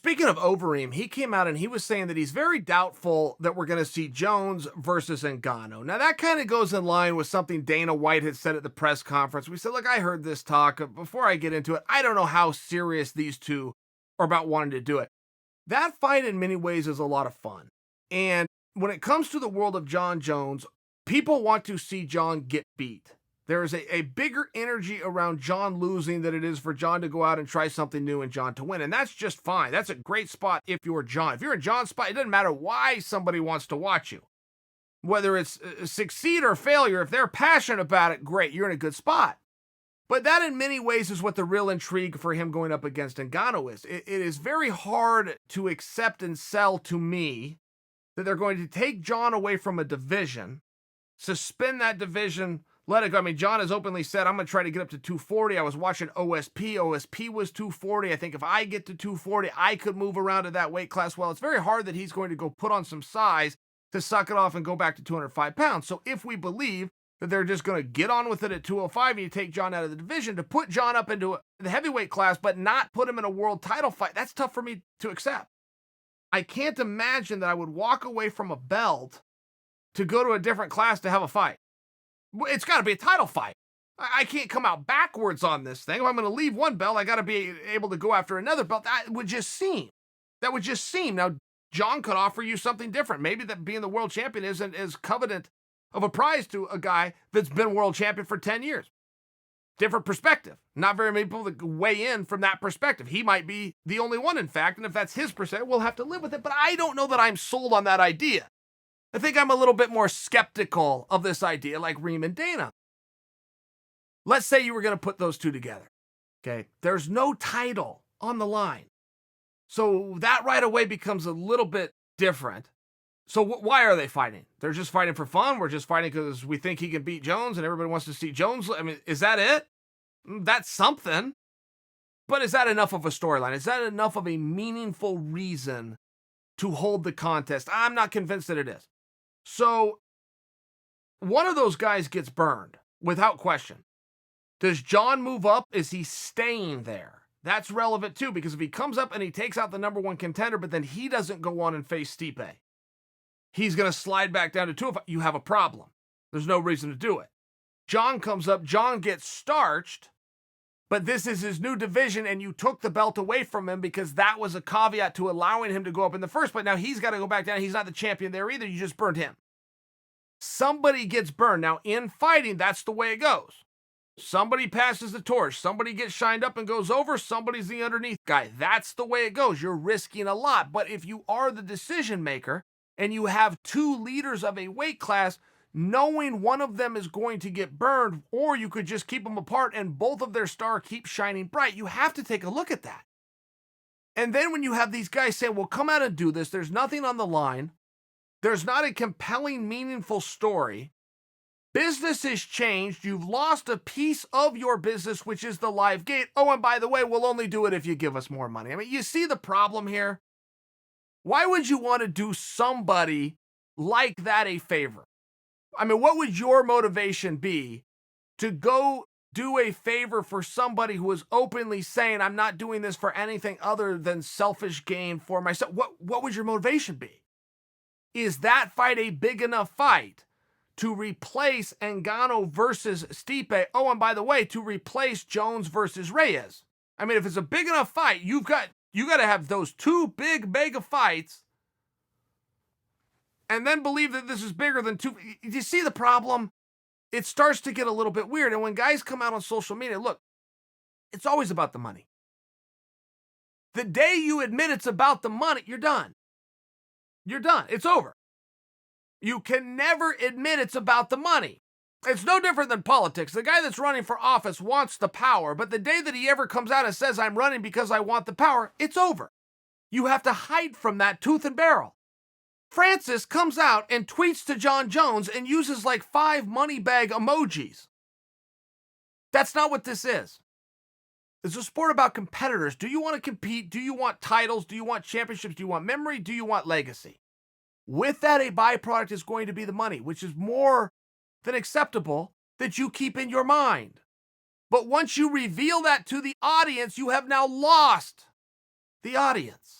Speaking of Overeem, he came out and he was saying that he's very doubtful that we're going to see Jones versus Ngannou. Now, that kind of goes in line with something Dana White had said at the press conference. We said, look, I heard this talk. Before I get into it, I don't know how serious these two are about wanting to do it. That fight, in many ways, is a lot of fun. And when it comes to the world of Jon Jones, people want to see Jon get beat. There is a bigger energy around Jon losing than it is for Jon to go out and try something new and Jon to win. And that's just fine. That's a great spot if you're Jon. If you're in Jon's spot, it doesn't matter why somebody wants to watch you. Whether it's succeed or failure, if they're passionate about it, great, you're in a good spot. But that in many ways is what the real intrigue for him going up against Ngannou is. It is very hard to accept and sell to me that they're going to take Jon away from a division, suspend that division, let it go. I mean, Jon has openly said, I'm going to try to get up to 240. I was watching OSP. OSP was 240. I think if I get to 240, I could move around to that weight class. Well, it's very hard that he's going to go put on some size to suck it off and go back to 205 pounds. So if we believe that they're just going to get on with it at 205 and you take Jon out of the division to put Jon up into the heavyweight class, but not put him in a world title fight, that's tough for me to accept. I can't imagine that I would walk away from a belt to go to a different class to have a fight. It's got to be a title fight. I can't come out backwards on this thing. If I'm going to leave one belt, I got to be able to go after another belt. That would just seem. Now, Jon could offer you something different. Maybe that being the world champion isn't as coveted of a prize to a guy that's been world champion for 10 years. Different perspective. Not very many people that weigh in from that perspective. He might be the only one, in fact, and if that's his perspective, we'll have to live with it. But I don't know that I'm sold on that idea. I think I'm a little bit more skeptical of this idea, like Reem and Dana. Let's say you were going to put those two together. Okay, there's no title on the line. So that right away becomes a little bit different. So why are they fighting? They're just fighting for fun? We're just fighting because we think he can beat Jones and everybody wants to see Jones? I mean, is that it? That's something. But is that enough of a storyline? Is that enough of a meaningful reason to hold the contest? I'm not convinced that it is. So one of those guys gets burned, without question. Does Jon move up? Is he staying there? That's relevant too, because if he comes up and he takes out the number one contender, but then he doesn't go on and face Stipe, he's going to slide back down to 205. You have a problem. There's no reason to do it. Jon comes up, Jon gets starched, but this is his new division, and you took the belt away from him because that was a caveat to allowing him to go up in the first place. Now he's got to go back down. He's not the champion there either. You just burned him. Somebody gets burned. Now, in fighting, that's the way it goes. Somebody passes the torch. Somebody gets shined up and goes over. Somebody's the underneath guy. That's the way it goes. You're risking a lot. But if you are the decision maker and you have two leaders of a weight class, knowing one of them is going to get burned, or you could just keep them apart and both of their star keep shining bright, you have to take a look at that. And then when you have these guys saying, well, come out and do this, there's nothing on the line, there's not a compelling, meaningful story, business has changed, you've lost a piece of your business, which is the live gate. Oh, and by the way, we'll only do it if you give us more money. I mean, you see the problem here? Why would you want to do somebody like that a favor? I mean, what would your motivation be to go do a favor for somebody who is openly saying, I'm not doing this for anything other than selfish gain for myself? What would your motivation be? Is that fight a big enough fight to replace Ngannou versus Stipe? Oh, and by the way, to replace Jones versus Reyes. I mean, if it's a big enough fight, you got to have those two big mega fights and then believe that this is bigger than two. Do you see the problem? It starts to get a little bit weird. And when guys come out on social media, look, it's always about the money. The day you admit it's about the money, you're done. You're done. It's over. You can never admit it's about the money. It's no different than politics. The guy that's running for office wants the power, but the day that he ever comes out and says, I'm running because I want the power, it's over. You have to hide from that tooth and barrel. Francis comes out and tweets to Jon Jones and uses like 5 money bag emojis. That's not what this is. It's a sport about competitors. Do you want to compete? Do you want titles? Do you want championships? Do you want memory? Do you want legacy? With that, a byproduct is going to be the money, which is more than acceptable that you keep in your mind. But once you reveal that to the audience, you have now lost the audience.